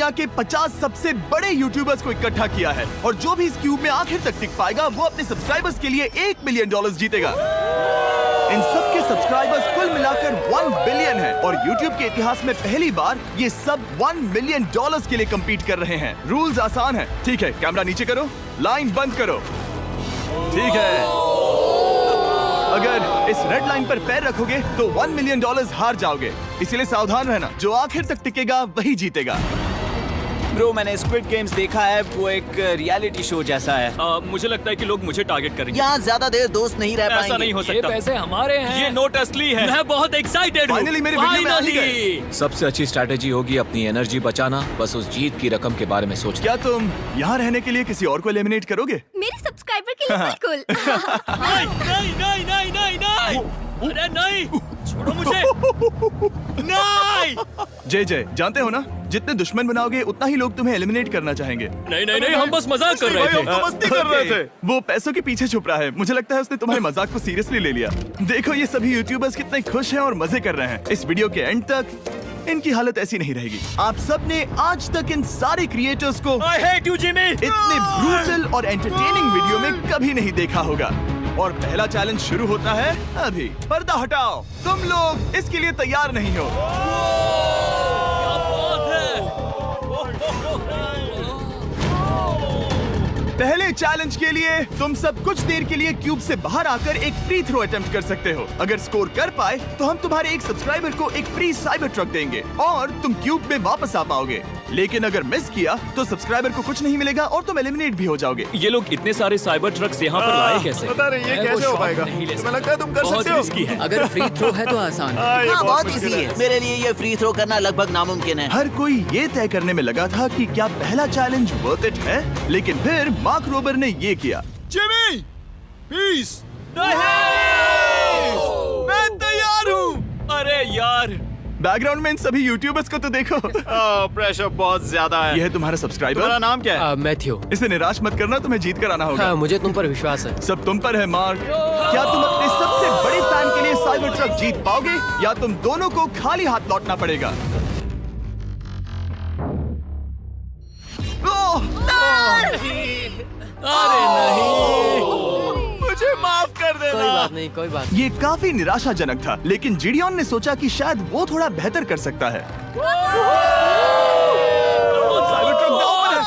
दुनिया के 50 सबसे बड़े यूट्यूबर्स को इकट्ठा किया है और जो भी इस क्यूब में आखिर तक टिक पाएगा वो अपने सब्सक्राइबर्स के लिए $1 मिलियन जीतेगा। इन सब के सब्सक्राइबर्स कुल मिलाकर 1 बिलियन है और YouTube के इतिहास में पहली बार ये सब $1 मिलियन के लिए कम्पीट कर रहे हैं। रूल्स आसान है, ठीक है? कैमरा नीचे करो, लाइन बंद करो, ठीक है? अगर इस रेड लाइन पर पैर रखोगे तो $1 मिलियन हार जाओगे, इसीलिए सावधान रहना। जो आखिर तक टिकेगा वही जीतेगा। ब्रो, मैंने स्क्विड गेम्स देखा है, वो एक रियलिटी शो जैसा है। मुझे लगता है कि लोग मुझे टारगेट करेंगे। यहाँ ज्यादा देर दोस्त नहीं रह पाएंगे। ऐसा नहीं हो सकता। ये पैसे हमारे हैं। ये नोट असली है। मैं बहुत एक्साइटेड हूँ। फाइनली मेरे वीडियो में आ ही गए। सबसे अच्छी स्ट्रैटेजी होगी अपनी एनर्जी बचाना, बस उस जीत की रकम के बारे में सोचना। क्या तुम यहाँ रहने के लिए किसी और को एलिमिनेट करोगे? मेरे सब्सक्राइबर के लिए बिल्कुल। नहीं नहीं नहीं नहीं नहीं, अरे नहीं, छोड़ो मुझे। नहीं जय जय, जानते हो ना, जितने दुश्मन बनाओगे उतना ही लोग तुम्हें एलिमिनेट करना चाहेंगे। नहीं नहीं नहीं, हम बस मजाक कर रहे थे। हम तो मस्ती कर रहे थे। वो पैसों के पीछे छुप रहा है। मुझे लगता है उसने तुम्हारे मजाक को सीरियसली ले लिया। देखो ये सभी यूट्यूबर्स कितने खुश हैं और मजे कर रहे हैं। इस वीडियो के एंड तक इनकी हालत ऐसी नहीं रहेगी। आप सब ने आज तक इन सारे क्रिएटर्स को I hate you, Jimmy! इतने ब्रूटल और एंटरटेनिंग वीडियो में कभी नहीं देखा होगा। और पहला चैलेंज शुरू होता है अभी। पर्दा हटाओ, तुम लोग इसके लिए तैयार नहीं हो। क्या बात है? पहले चैलेंज के लिए तुम सब कुछ देर के लिए क्यूब से बाहर आकर एक फ्री थ्रो अटेम्प्ट कर सकते हो। अगर स्कोर कर पाए तो हम तुम्हारे एक सब्सक्राइबर को एक फ्री साइबर ट्रक देंगे और तुम क्यूब में वापस आ पाओगे। लेकिन अगर मिस किया तो सब्सक्राइबर को कुछ नहीं मिलेगा और तुम एलिमिनेट भी हो जाओगे। ये लोग इतने सारे साइबर ट्रक्स यहाँ पर लाए कैसे? पता नहीं ये मैं कैसे वो हो पाएगा। शॉट नहीं ले तुम्हें लगता है तुम कर बहुत सकते रिस्की हो? है। अगर फ्री थ्रो है तो आसान है। हाँ, बहुत इजी है। मेरे लिए ये फ्री थ्रो करना लगभग नामुमकिन है। हर कोई ये तय करने में लगा था कि क्या पहला चैलेंज वर्थ इट है, लेकिन फिर मार्क रोबर ने ये किया। Jimmy, peace. मैं तैयार हूँ। अरे यार, बैकग्राउंड में इन सभी यूट्यूबर्स को तो देखो। प्रेशर बहुत ज्यादा है। यह है तुम्हारा सब्सक्राइबर। तुम्हारा नाम क्या है? मैथ्यू। इसे निराश मत करना, तुम्हें जीत कर आना होगा। हाँ, मुझे तुम पर विश्वास है। सब तुम पर है मार्क। क्या तुम अपने सबसे बड़े फैन के लिए साइबर ट्रक जीत पाओगे या तुम दोनों को खाली हाथ लौटना पड़ेगा? अरे नहीं, मुझे माफ कर देना। कोई बात नहीं, कोई बात ये काफी निराशाजनक था, लेकिन जिडियन ने सोचा कि शायद वो थोड़ा बेहतर कर सकता है। साइबर ट्रक डाउन है।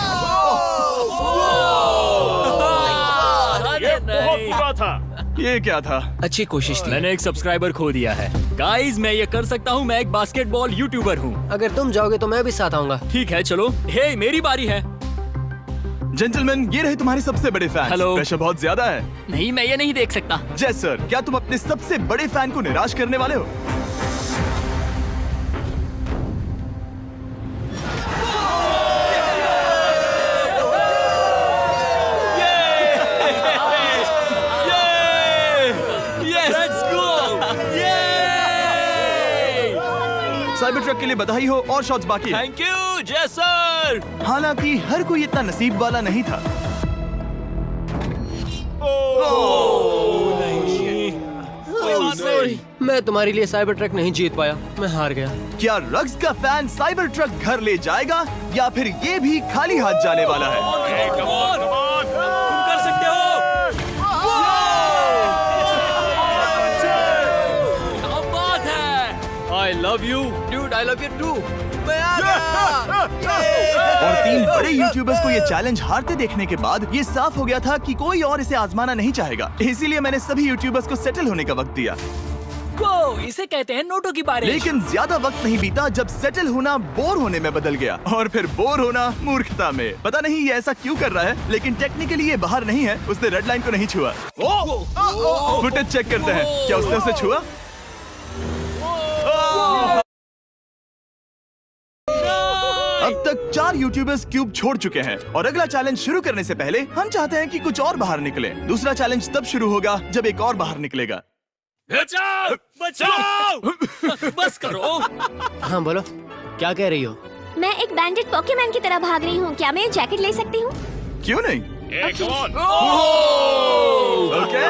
अरे नहीं। बुरा था। ये क्या था? अच्छी कोशिश थी। मैंने एक सब्सक्राइबर खो दिया है। गाइस, मैं ये कर सकता हूँ। मैं एक बास्केटबॉल यूट्यूबर हूँ। अगर तुम जाओगे तो मैं भी साथ आऊंगा। ठीक है, चलो। हे, मेरी बारी है। जेंटलमैन, ये रहे तुम्हारे सबसे बड़े फैन। हेलो। प्रेशर बहुत ज्यादा है। नहीं, मैं ये नहीं देख सकता। जय सर, क्या तुम अपने सबसे बड़े फैन को निराश करने वाले हो? साइबर ट्रक के लिए बधाई हो और शॉट्स बाकी है। थैंक यू जय सर। हालांकि हर कोई इतना नसीब वाला नहीं था। मैं तुम्हारे लिए साइबर ट्रक नहीं जीत पाया, मैं हार गया। क्या रग्स का फैन साइबर ट्रक घर ले जाएगा या फिर ये भी खाली हाथ जाने वाला है? तुम कर सकते हो। क्या बात है? I love you, dude. I love you too. मैं आ गया। और 3 बड़े यूट्यूबर्स को ये चैलेंज हारते देखने के बाद ये साफ हो गया था कि कोई और इसे आजमाना नहीं चाहेगा। इसीलिए मैंने सभी यूट्यूबर्स को सेटल होने का वक्त दिया। इसे कहते हैं नोटों की बारिश। लेकिन ज्यादा वक्त नहीं बीता जब सेटल होना बोर होने में बदल गया और फिर बोर होना मूर्खता में। पता नहीं ये ऐसा क्यों कर रहा है, लेकिन टेक्निकली ये बाहर नहीं है। उसने रेड लाइन को नहीं छुआ। फुटेज चेक करते हैं, क्या उसने उसे छुआ? अब तक 4 यूट्यूबर्स क्यूब छोड़ चुके हैं और अगला चैलेंज शुरू करने से पहले हम चाहते हैं कि कुछ और बाहर निकले। दूसरा चैलेंज तब शुरू होगा जब एक और बाहर निकलेगा। बचाओ, बचाओ। बस करो। हाँ बोलो, क्या कह रही हो? मैं एक बैंडेड पॉकीमैन की तरह भाग रही हूँ। क्या मैं जैकेट ले सकती हूँ? क्यों नहीं? Okay,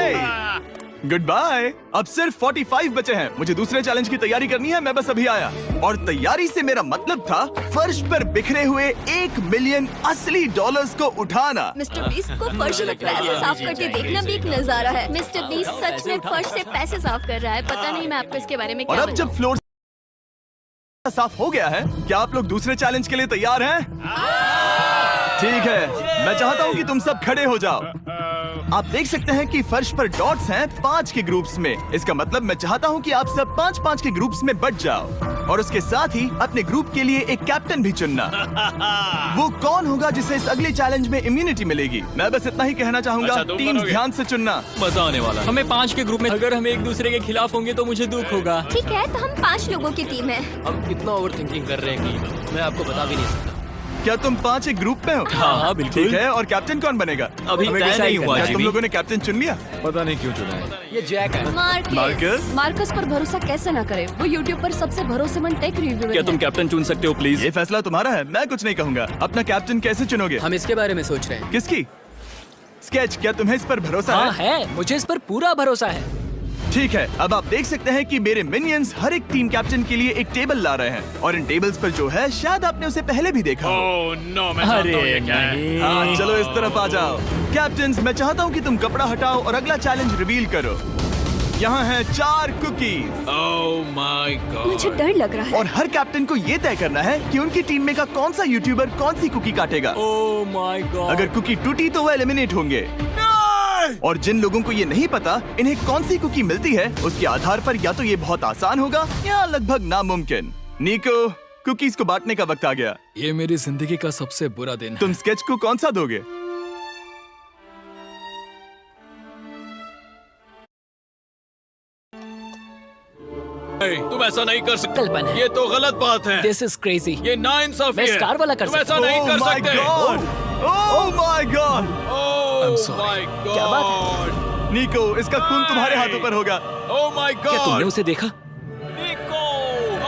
goodbye. अब सिर्फ 45 बचे हैं। मुझे दूसरे चैलेंज की तैयारी करनी है। मैं बस अभी आया। और तैयारी से मेरा मतलब था फर्श पर बिखरे हुए 1 मिलियन असली डॉलर्स को उठाना। मिस्टर बीस्ट को फर्श से पैसे साफ करके देखना भी एक नजारा है। मिस्टर बीस्ट सच में फर्श से पैसे साफ कर रहा है। पता नहीं मैं आपको इसके बारे में और क्या अब जब फ्लोर साफ हो गया है, क्या आप लोग दूसरे चैलेंज के लिए तैयार हैं? ठीक है, मैं चाहता हूं कि तुम सब खड़े हो जाओ। आप देख सकते हैं कि फर्श पर डॉट्स हैं 5 के ग्रुप्स में। इसका मतलब मैं चाहता हूं कि आप सब 5-5 के ग्रुप्स में बंट जाओ और उसके साथ ही अपने ग्रुप के लिए एक कैप्टन भी चुनना। वो कौन होगा जिसे इस अगले चैलेंज में इम्यूनिटी मिलेगी? मैं बस इतना ही कहना चाहूंगा, अच्छा, तुम टीम्स बनोगे। ध्यान से चुनना। मजा आने वाला है। हमें 5 के ग्रुप में अगर हम एक दूसरे के खिलाफ होंगे तो मुझे दुख होगा। ठीक है, तो हम 5 लोगों की टीम है। हम कितना ओवर थिंकिंग कर रहे हैं कि मैं आपको बता भी नहीं सकता। क्या तुम 5 एक ग्रुप में हो? हाँ, बिल्कुल। ठीक है, और कैप्टन कौन बनेगा? अभी हमें तय decide नहीं करना हुआ, है। तुम जिमी। लोगों ने कैप्टन चुन लिया? पता नहीं क्यों चुना है। ये जैक है। मार्कस? मार्कस पर भरोसा कैसे ना करें? वो यूट्यूब पर सबसे भरोसेमंद टेक रिव्यूअर क्या तुम है। कैप्टन चुन सकते हो प्लीज? ये फैसला तुम्हारा है, मैं कुछ नहीं कहूंगा। अपना कैप्टन कैसे चुनोगे? हम इसके बारे में सोच रहे हैं। किसकी? स्केच, क्या तुम्हें इस पर भरोसा हाँ है? है, मुझे इस पर पूरा भरोसा है। ठीक है, अब आप देख सकते हैं कि मेरे मिनियंस हर एक टीम कैप्टन के लिए एक टेबल ला रहे हैं और इन टेबल्स पर जो है शायद आपने उसे पहले भी देखा हो। अरे नहीं। हाँ, चलो इस तरफ आ जाओ। कैप्टन्स, मैं चाहता हूँ कि तुम कपड़ा हटाओ और अगला चैलेंज रिवील करो। यहाँ हैं 4 कुकीज मुझे डर लग रहा है। और हर कैप्टन को ये तय करना है कि उनकी टीम में का कौन सा यूट्यूबर कौन सी कुकी काटेगा। Oh my God. अगर कुकी टूटी तो वो एलिमिनेट होंगे। और जिन लोगों को ये नहीं पता इन्हें कौन सी कुकी मिलती है, उसके आधार पर या तो ये बहुत आसान होगा या लगभग नामुमकिन। निको, कुकीज को बांटने का वक्त आ गया। ये मेरी जिंदगी का सबसे बुरा दिन तुम स्केच को कौन सा दोगे? तुम ऐसा नहीं कर सकते। कल्पना है। ये तो गलत बात है। This is crazy. ये नाइंसाफी मैं है। स्टार वाला कर तुम ऐसा सकता नहीं कर Oh my सकते। God! Oh my God! Oh my क्या बात God! निको, इसका खून तुम्हारे हाथों पर होगा। Oh my क्या तुमने God! उसे देखा? निको!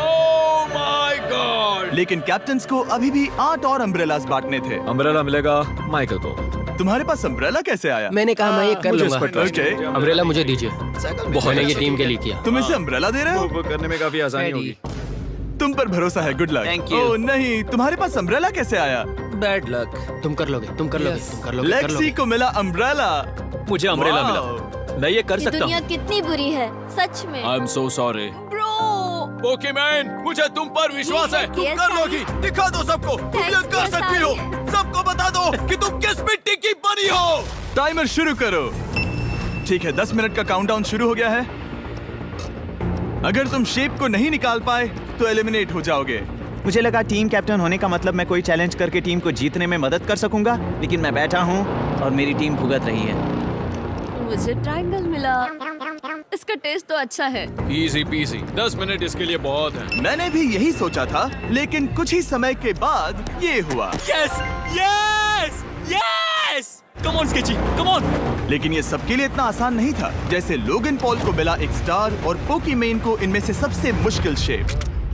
Oh my God! लेकिन कैप्टन्स को अभी भी 8 और अम्ब्रेलास बांटने थे। अम्ब्रेला मिलेगा माइकल को। तुम्हारे पास अम्ब्रेला कैसे आया? मैंने कहा मैं ये कर मुझे लूंगा। इस पर trust ओके, अम्ब्रेला मुझे दीजिए। मैंने ये टीम के लिए किया। तुम इसे अम्ब्रेला दे रहे हो? वो करने में काफी आसानी होगी। तुम पर भरोसा है, गुड लक। Thank you. ओह नहीं, तुम्हारे पास अम्ब्रेला कैसे आया? Bad luck. तुम कर लोगे, तुम कर लोगे, तुम कर लोगे, कर लेक्सी लोगे। को मिला अम्ब्रेला। मुझे अम्ब्रेला Wow! मिला। मैं ये कर ये सकता दुनिया हूँ। कितनी बुरी है, सच में। I am so sorry. Bro, Pokemon, मुझे तुम पर विश्वास है। तुम Yes, कर I- लोगी। दिखा दो सबको। तुम ये Thanks, कर yes, सकती हो। I- सबको बता दो कि तुम किस मिट्टी की बनी हो। टाइमर शुरू करो। ठीक है, 10 मिनट का काउंटडाउन शुरू हो गया है। अगर तुम शेप को नहीं निकाल पाए तो एलिमिनेट हो जाओगे। मुझे लगा टीम कैप्टन होने का मतलब मैं कोई चैलेंज करके टीम को जीतने में मदद कर सकूंगा, लेकिन मैं बैठा हूँ और मेरी टीम भुगत रही है। मुझे ट्रायंगल मिला। इसका टेस्ट तो अच्छा है। Easy PC. 10 मिनट इसके लिए बहुत है। मैंने भी यही सोचा था, लेकिन कुछ ही समय के बाद ये हुआ। Yes yes yes. Come on sketchy, come on. लेकिन ये सबके लिए इतना आसान नहीं था। जैसे लोगन पॉल को मिला एक स्टार और पोकीमेन को इनमें से सबसे मुश्किल शेप।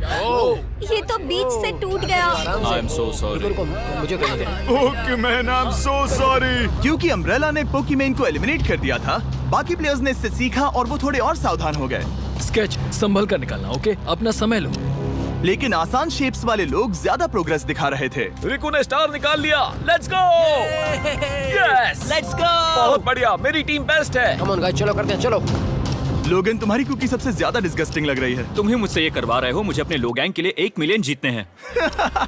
ये तो बीच से टूट गया। आई एम सो सॉरी। रुको, मुझे करने दे। पोकीमेन, आई एम सो सॉरी। क्योंकि अम्ब्रेला ने पोकीमेन को एलिमिनेट कर दिया था, बाकी प्लेयर्स ने इससे सीखा और वो थोड़े और सावधान हो गए। स्केच संभल कर निकालना, ओके? अपना समय लो। लेकिन आसान शेप्स वाले लोग ज्यादा प्रोग्रेस दिखा रहे थे। रिकू ने स्टार निकाल लिया। Let's go. Yes, let's go. बहुत बढ़िया। मेरी टीम बेस्ट है। कम ऑन गाइस, चलो करते हैं, चलो। लोगन, तुम्हारी कुकी सबसे ज्यादा डिस्गस्टिंग लग रही है। तुम ही मुझसे ये करवा रहे हो। मुझे अपने लो गैंग के लिए 1 मिलियन जीतने हैं।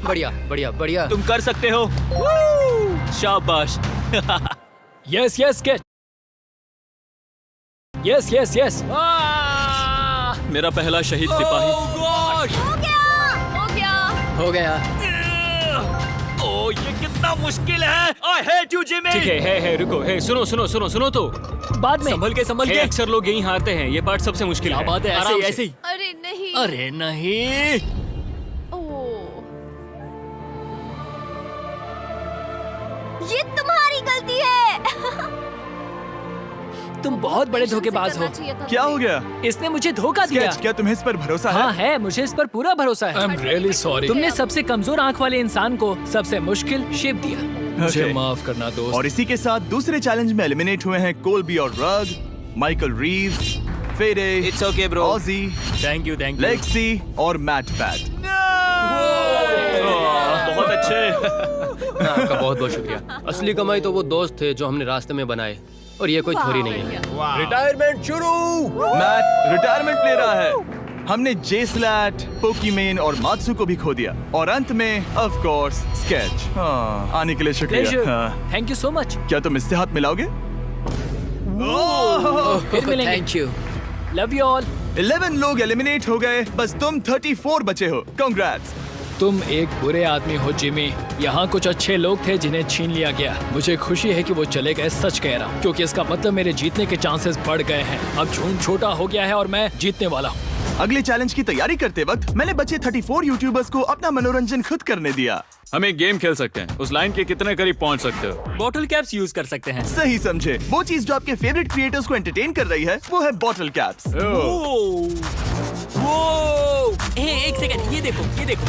बढ़िया, बढ़िया, बढ़िया। तुम कर सकते हो। शाबाश। Yes yes sketch. Yes yes yes. मेरा पहला शहीद सिपाही। हो गया। हो गया। ओ, ये कितना मुश्किल है। I hate you Jimmy. ठीक है, रुको। है, सुनो सुनो सुनो सुनो तो। बाद में संभल के। अक्सर लोग यही हारते हैं। ये पार्ट सबसे मुश्किल है। क्या बात है, ऐसे आराम ही से। ऐसे ही। अरे नहीं। अरे नहीं। ओह, ये तुम्हारी गलती है। तुम बहुत बड़े धोखेबाज हो। क्या हो गया? इसने मुझे धोखा दिया। स्केच, क्या तुम्हें इस पर भरोसा हाँ है? है, मुझे इस पर पूरा भरोसा है। I am really sorry. तुमने सबसे कमजोर आंख वाले इंसान को सबसे मुश्किल शेप दिया। मुझे Okay. माफ करना दोस्त। और इसी के साथ दूसरे चैलेंज में एलिमिनेट हुए हैं कोलबी और Rug, Michael Reeves, Fede, It's okay, bro. Ozzie, thank you Lexi और मैट पैट। बहुत अच्छे। आपका बहुत बहुत शुक्रिया। असली कमाई तो वो दोस्त थे जो हमने रास्ते में बनाए, और ये कोई थोड़ी नहीं है। रिटायरमेंट शुरू। मैट रिटायरमेंट ले रहा है। हमने जेस्लैट, पोकीमेन और मात्सु को भी खो दिया, और अंत में ऑफ कोर्स स्केच। आने के लिए शुक्रिया। हाँ। Thank you so much. क्या तुम इससे हाथ मिलाओगे? फिर मिलेंगे। Thank you. Love you all. 11 लोग एलिमिनेट हो गए, बस तुम 34 बचे हो। कांग्रेट्स। तुम एक बुरे आदमी हो जिमी। यहाँ कुछ अच्छे लोग थे जिन्हें छीन लिया गया। मुझे खुशी है कि वो चले गए, सच कह रहा हूँ, क्योंकि इसका मतलब मेरे जीतने के चांसेस बढ़ गए हैं। अब झूठ छोटा हो गया है और मैं जीतने वाला हूँ। अगले चैलेंज की तैयारी करते वक्त मैंने बचे 34 यूट्यूबर्स को अपना मनोरंजन खुद करने दिया। हम एक गेम खेल सकते हैं। उस लाइन के कितने करीब पहुंच सकते हो? बॉटल कैप्स यूज कर सकते हैं। सही समझे। वो चीज जो आपके फेवरेट क्रिएटर्स को एंटरटेन कर रही है वो है बॉटल कैप्स। एक सेकंड, ये देखो, ये देखो।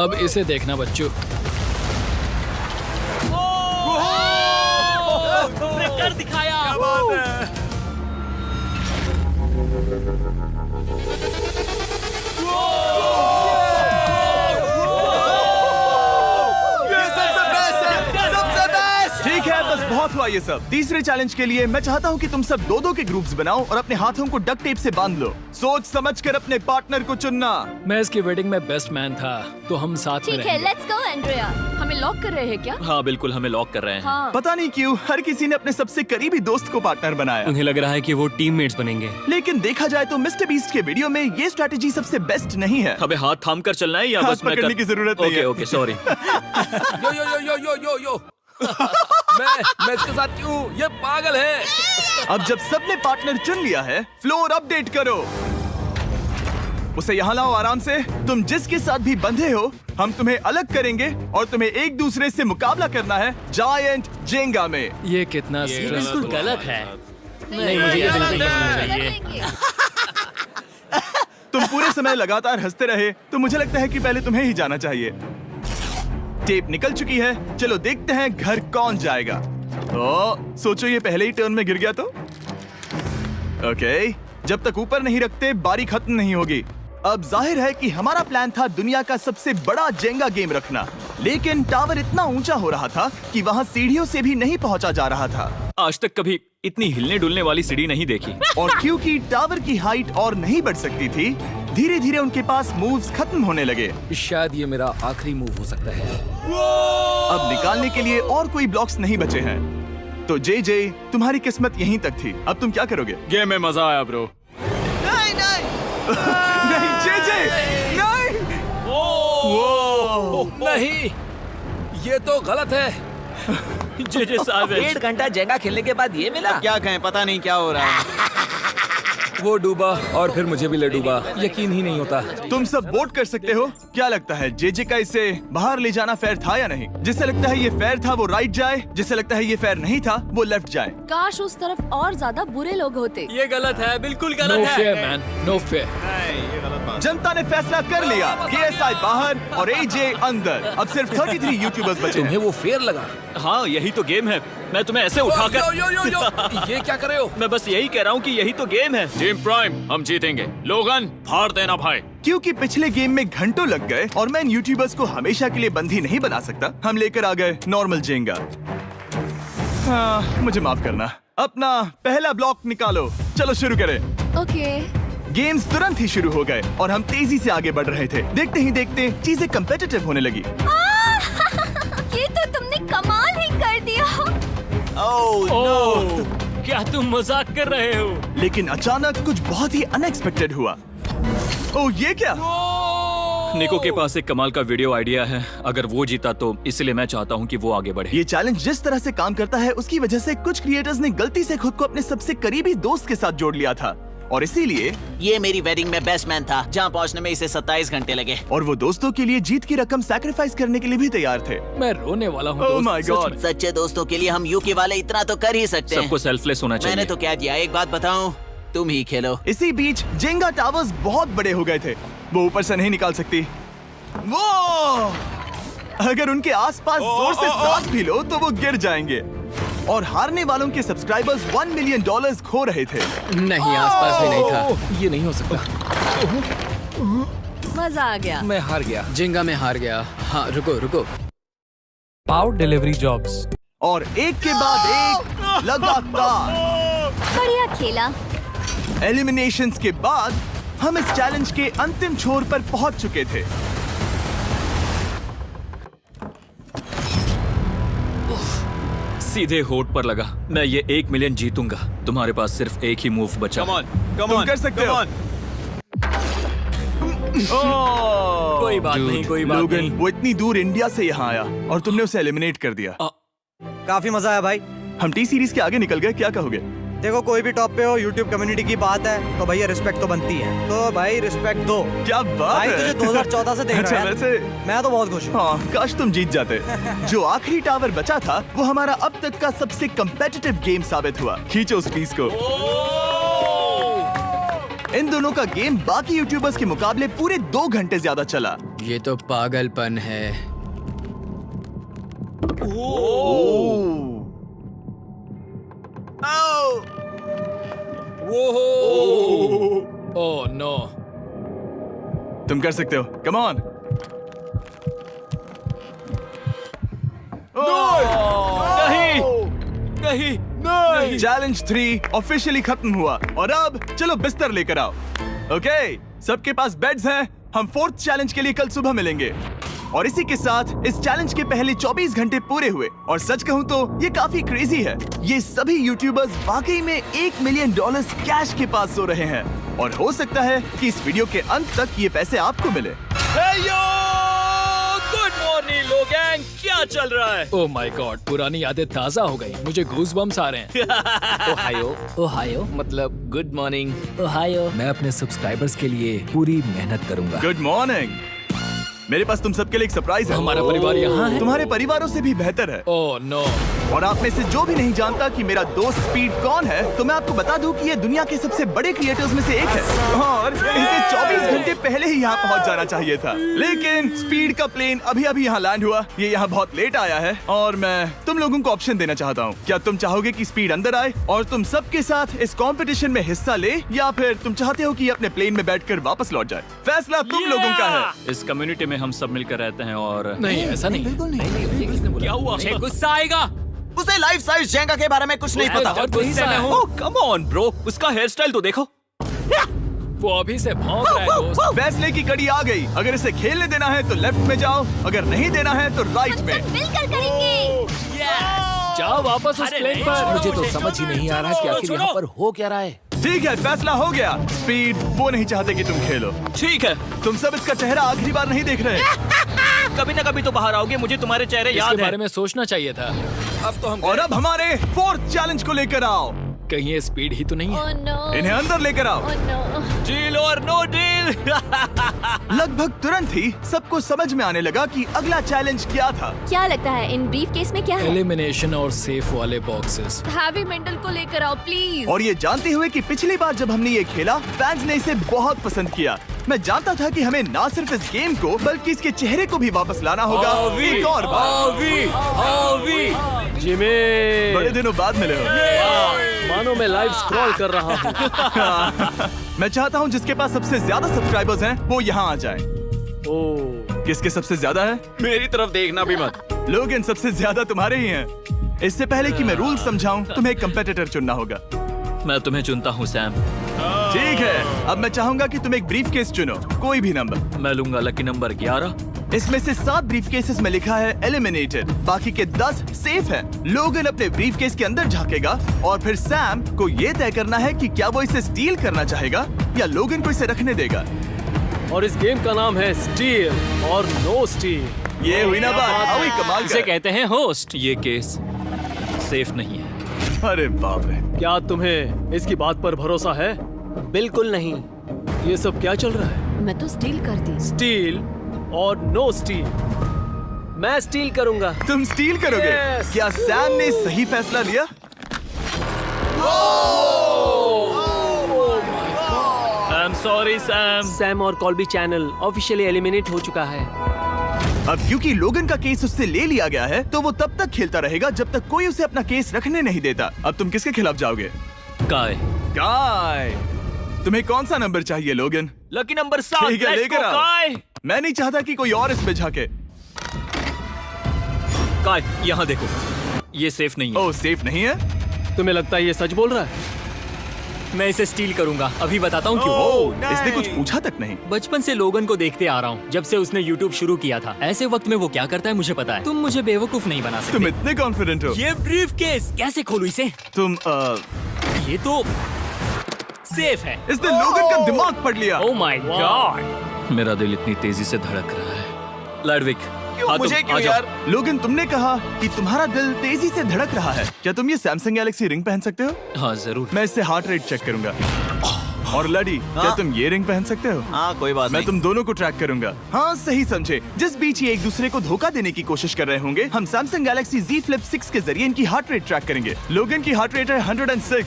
अब इसे देखना बच्चों। कर दिखाया। ठीक है, बस बहुत हुआ ये सब। तीसरे चैलेंज के लिए मैं चाहता हूँ कि तुम सब दो के ग्रुप्स बनाओ और अपने हाथों को डक्ट टेप से बांध लो। सोच समझकर अपने पार्टनर को चुनना। मैं इसकी वेडिंग में बेस्ट मैन था, तो हम साथ में ठीक है, लेट्स गो एंड्रिया। हमें लॉक कर रहे हैं क्या? हाँ बिल्कुल, हमें लॉक कर रहे हैं। हाँ। पता नहीं क्यों हर किसी ने अपने सबसे करीबी दोस्त को पार्टनर बनाया। उन्हें लग रहा है कि वो टीममेट्स बनेंगे। लेकिन देखा जाए तो मिस्टर बीस्ट के वीडियो में ये स्ट्रेटेजी सबसे बेस्ट नहीं है। हमें हाथ थाम कर चलना है या हाथ बस मैं पकड़ने की जरूरत नहीं है। Okay sorry. Yo yo yo yo yo yo yo. मैं इसके साथ क्यों? ये पागल है। अब जब सबने पार्टनर चुन लिया है, फ्लोर अपडेट करो। उसे यहाँ लाओ आराम से। तुम जिसके साथ भी बंधे हो, हम तुम्हें अलग करेंगे और तुम्हें एक दूसरे से मुकाबला करना है जायंट जेंगा में। ये कितना बिल्कुल गलत है। नहीं, मुझे ये बिल्कुल नहीं करना चाहिए। तुम पूरे समय लगातार हंसते रहे, तो मुझे लगता है कि पहले तुम्हें ही जाना चाहिए। टेप निकल चुकी है, चलो देखते हैं घर कौन जाएगा। सोचो ये पहले ही टर्न में गिर गया तो। ओके, जब तक ऊपर नहीं रखते बारी खत्म नहीं होगी। अब जाहिर है कि हमारा प्लान था दुनिया का सबसे बड़ा जेंगा गेम रखना, लेकिन टावर इतना ऊंचा हो रहा था कि वहाँ सीढ़ियों से भी नहीं पहुँचा जा रहा था। आज तक कभी इतनी हिलने डुलने वाली सीढ़ी नहीं देखी। और क्योंकि टावर की हाइट और नहीं बढ़ सकती थी, धीरे धीरे उनके पास मूव्स खत्म होने लगे। शायद ये मेरा आखिरी मूव हो सकता है। अब निकालने के लिए और कोई ब्लॉक्स नहीं बचे हैं। तो जे तुम्हारी किस्मत यहीं तक थी। अब तुम क्या करोगे? गेम में मजा आया ब्रो। नहीं जे नहीं। नहीं, ये तो गलत है। जे साहब 1.5 घंटा जेंगा खेलने के बाद ये मिला। क्या कहें, पता नहीं क्या हो रहा है। वो डूबा और फिर मुझे भी ले डूबा। यकीन ही नहीं होता। तुम सब वोट कर सकते हो। क्या लगता है जे का इसे बाहर ले जाना फेयर था या नहीं? जिसे लगता है ये फेयर था वो राइट जाए, जिसे लगता है ये फेयर नहीं था वो लेफ्ट जाए। काश उस तरफ और ज्यादा बुरे लोग होते। ये गलत है, बिल्कुल नो गलत फेयर है। Man, no fair. जनता ने फैसला कर लिया। KSI बाहर और AJ अंदर। अब सिर्फ 33 यूट्यूबर्स बचे तुम्हें हैं। वो फेयर लगा? हाँ, यही तो गेम है। मैं तुम्हें ऐसे उठाकर यो यो यो यो। ये क्या कर रहे हो? मैं बस यही कह रहा हूँ कि यही तो गेम है। टीम प्राइम, हम जीतेंगे। लोगन, फाड़ देना भाई। क्योंकि पिछले गेम में घंटों लग गए और मैं इन यूट्यूबर्स को हमेशा के लिए बंदी नहीं बना सकता, हम लेकर आ गए नॉर्मल जेंगा। मुझे माफ करना। अपना पहला ब्लॉक निकालो। चलो शुरू करें। ओके। गेम्स तुरंत ही शुरू हो गए और हम तेजी से आगे बढ़ रहे थे। देखते ही देखते चीजें कम्पिटिटिव होने लगी। ये तो तुमने कमाल ही कर दिया। ओह, क्या तुम मजाक कर रहे हो? लेकिन अचानक कुछ बहुत ही अनएक्सपेक्टेड हुआ। ओह, ये क्या? निको के पास एक कमाल का वीडियो आइडिया है। अगर वो जीता तो इसलिए मैं चाहता हूँ कि वो आगे बढ़े। ये चैलेंज जिस तरह से काम करता है उसकी वजह से कुछ क्रिएटर्स ने गलती से खुद को अपने सबसे करीबी दोस्त के साथ जोड़ लिया था, और इसीलिए ये मेरी वेडिंग में बेस्ट मैन था, जहाँ पहुँचने में इसे 27 घंटे लगे। और वो दोस्तों के लिए जीत की रकम सैक्रिफाइस करने के लिए भी तैयार थे। मैं रोने वाला हूँ। ओह दोस्त, माय सच गॉड। में। सच्चे दोस्तों के लिए हम यूके वाले इतना तो कर ही सकते हैं। सबको सेल्फलेस होना चाहिए। मैंने तो क्या दिया, एक बात बताऊं, तुम ही खेलो। इसी बीच जेंगा टावर्स बहुत बड़े हो गए थे। वो ऊपर से नहीं निकाल सकती। वो अगर उनके आसपास जोर से सांस भी लो तो वो गिर जाएंगे। और हारने वालों के सब्सक्राइबर्स $1 मिलियन खो रहे थे। नहीं, आसपास भी नहीं था। ये नहीं हो सकता। मजा आ गया। मैं हार गया। जिंगा में हार गया। हाँ, रुको। Power delivery jobs. और एक के बाद एक लगातार बढ़िया खेला। एलिमिनेशंस के बाद हम इस चैलेंज के अंतिम छोर पर पहुंच चुके थे। सीधे होठ पर लगा। मैं ये 1 मिलियन जीतूंगा। तुम्हारे पास सिर्फ एक ही मूव बचा। तुम कर सकते हो। कोई बात नहीं, कोई बात लोगन, नहीं। वो इतनी दूर इंडिया से यहाँ आया और तुमने उसे एलिमिनेट कर दिया। काफी मजा आया भाई। हम टी सीरीज के आगे निकल गए, क्या कहोगे? देखो, कोई भी टॉप पे हो, यूट्यूब कम्युनिटी की बात है तो भैया रिस्पेक्ट तो बनती है। तो भाई रिस्पेक्ट दो। क्या बात भाई है। तुझे 2014 से देख अच्छा, रहा है। वैसे मैं तो बहुत खुश हूँ। हाँ, काश तुम जीत जाते। जो आखिरी टावर बचा था वो हमारा अब तक का सबसे कम्पेटिटिव गेम साबित हुआ। खींचो उस पीस को। इन दोनों का गेम बाकी यूट्यूबर्स के मुकाबले पूरे 2 घंटे ज्यादा चला। ये तो पागलपन है। Oh no. तुम कर सकते हो, कम ऑन। नहीं। चैलेंज 3 ऑफिशियली खत्म हुआ और अब चलो बिस्तर लेकर आओ। ओके, सबके पास बेड्स हैं। हम 4th चैलेंज के लिए कल सुबह मिलेंगे। और इसी के साथ इस चैलेंज के पहले 24 घंटे पूरे हुए और सच कहूं तो ये काफी क्रेजी है। ये सभी यूट्यूबर्स वाकई में $1 मिलियन कैश के पास सो रहे हैं और हो सकता है कि इस वीडियो के अंत तक ये पैसे आपको मिले। गुड मॉर्निंग लोगैंग, क्या चल रहा है? ओह माय गॉड, पुरानी यादें ताजा हो गई। मुझे गूज़बम्स आ रहे हैं। ओहायो मतलब गुड मॉर्निंग। ओहायो। मैं अपने सब्सक्राइबर्स के लिए पूरी मेहनत करूंगा। Good morning. मेरे पास तुम सबके लिए एक सरप्राइज है। हमारा परिवार यहाँ है। तुम्हारे परिवारों से भी बेहतर है। Oh no. और आप में से जो भी नहीं जानता कि मेरा दोस्त स्पीड कौन है, तो मैं आपको बता दूं कि ये दुनिया के सबसे बड़े क्रिएटर्स में से एक है और इसे 24 घंटे पहले ही यहाँ पहुँच जाना चाहिए था। लेकिन स्पीड का प्लेन अभी अभी यहाँ लैंड हुआ। ये यहाँ बहुत लेट आया है और मैं तुम लोगों को ऑप्शन देना चाहता हूँ। क्या तुम चाहोगे कि स्पीड अंदर आए और तुम सबके साथ इस कंपटीशन में हिस्सा ले, या फिर तुम चाहते हो कि ये अपने प्लेन में बैठकर वापस लौट जाए? फैसला तुम लोगों का है। इस कम्युनिटी में हम सब मिलकर रहते हैं और नहीं, ऐसा नहीं। क्या हुआ? मुझे गुस्सा आएगा। उसे लाइफ साइज जेंगा के बारे में कुछ नहीं पता। बहुत गुस्सा है। कम ऑन ब्रो, उसका हेयर स्टाइल तो देखो। वो अभी से भौंक रहा है दोस्त। फैसले की कड़ी आ गई। अगर इसे खेलने देना है तो लेफ्ट में जाओ, अगर नहीं देना है तो राइट में। मिलकर करेंगे। जाओ वापस उस प्लेन पर। मुझे तो समझ ही नहीं आ रहा कि आखिर यहाँ पर हो क्या रहा है। ठीक है, फैसला हो गया। स्पीड वो नहीं चाहते कि तुम खेलो। ठीक है, तुम सब इसका चेहरा आखिरी बार नहीं देख रहे। कभी ना कभी तो बाहर आओगे, मुझे तुम्हारे चेहरे याद इसके है। बारे में सोचना चाहिए था। अब तो हम और अब हमारे 4th चैलेंज को लेकर आओ। कहीं ये स्पीड ही तो नहीं है। Oh no. इन्हें अंदर लेकर आओ। Oh no. डील और नो डील। लगभग तुरंत ही सबको समझ में आने लगा कि अगला चैलेंज क्या था। क्या लगता है इन ब्रीफ केस में क्या है? एलिमिनेशन और सेफ वाले बॉक्सेस। हैवी मेंटल को लेकर आओ प्लीज। और ये जानते हुए कि पिछली बार जब हमने ये खेला फैंस ने इसे बहुत पसंद किया। मैं जानता था कि हमें ना सिर्फ इस गेम को बल्कि इसके चेहरे को भी वापस लाना होगा। एक और बार। जिमी, बड़े दिनों बाद मिले हो। मानो मैं लाइव स्क्रॉल कर रहा हूँ। मैं चाहता हूँ जिसके पास सबसे ज्यादा सब्सक्राइबर्स हैं वो यहाँ आ जाए। ओह, किसके सबसे ज्यादा है? मेरी तरफ देखना भी मत। लोग इन सबसे ज्यादा तुम्हारे ही हैं। इससे पहले कि मैं रूल समझाऊं, तुम्हें एक कंपेटिटर चुनना होगा। मैं तुम्हें चुनता हूँ सैम। ठीक है, अब मैं चाहूंगा कि तुम एक ब्रीफ केस चुनो, कोई भी नंबर। मैं लूंगा लकी नंबर 11। इसमें से 7 ब्रीफ केसेस में लिखा है एलिमिनेटेड, बाकी के 10 सेफ हैं। लोगन अपने ब्रीफ केस के अंदर झांकेगा और फिर सैम को ये तय करना है कि क्या वो इसे स्टील करना चाहेगा या लोगन को इसे रखने देगा। और इस गेम का नाम है स्टील और नो स्टील। ये हुई ना बात, हाउ ही कमाल इसे का। कहते हैं होस्ट। ये केस सेफ नहीं है। अरे बाप रे। क्या तुम्हें इसकी बात पर भरोसा है? बिल्कुल नहीं। ये सब क्या चल रहा है? मैं तो स्टील कर दी। स्टील और नो स्टील। मैं स्टील करूंगा। तुम स्टील करोगे? Yes. क्या सैम ने सही फैसला लिया? I am sorry Sam. Sam और कॉल्बी चैनल ऑफिशियली एलिमिनेट हो चुका है। अब क्योंकि लोगन का केस उससे ले लिया गया है तो वो तब तक खेलता रहेगा जब तक कोई उसे अपना केस रखने नहीं देता। अब तुम किसके खिलाफ जाओगे? काय। काय। तुम्हें कौन सा नंबर चाहिए लोगन? Lucky number 7। ठीक है, Let's लेकर go, आओ। काय। मैं नहीं चाहता कि कोई और इसमें झांके। काय, यहाँ देखो, ये सेफ नहीं है। ओह, सेफ नहीं है? तुम्हें लगता है ये सच बोल रहा है? मैं इसे स्टील करूंगा, अभी बताता हूँ क्यों। ओह, इसने कुछ पूछा तक नहीं। बचपन से लोगन को देखते आ रहा हूँ, जब से उसने YouTube शुरू किया था। ऐसे वक्त में वो क्या करता है मुझे पता है। तुम मुझे बेवकूफ नहीं बना सकते। तुम इतने कॉन्फिडेंट हो? ये ब्रीफ केस कैसे खोलूं इसे? तुम ये तो सेफ है। इसने लोगन का दिमाग पढ़ लिया। Oh my God. मेरा दिल इतनी तेजी से धड़क रहा है। लैडविक, क्यों मुझे क्यों यार? लोगन, तुमने कहा कि तुम्हारा दिल तेजी से धड़क रहा है। क्या तुम ये सैमसंग गैलेक्सी रिंग पहन सकते हो? हाँ जरूर। मैं इससे हार्ट रेट चेक करूंगा। और लड़ी, क्या तुम ये रिंग पहन सकते हो? हाँ, कोई बात मैं नहीं। तुम दोनों को ट्रैक करूंगा। हाँ, सही समझे। जिस बीच ये एक दूसरे को धोखा देने की कोशिश कर रहे होंगे, हम सैमसंग गैलेक्सी Z Flip 6 के जरिए इनकी हार्ट रेट ट्रैक करेंगे। लोगन की हार्ट रेट है 106,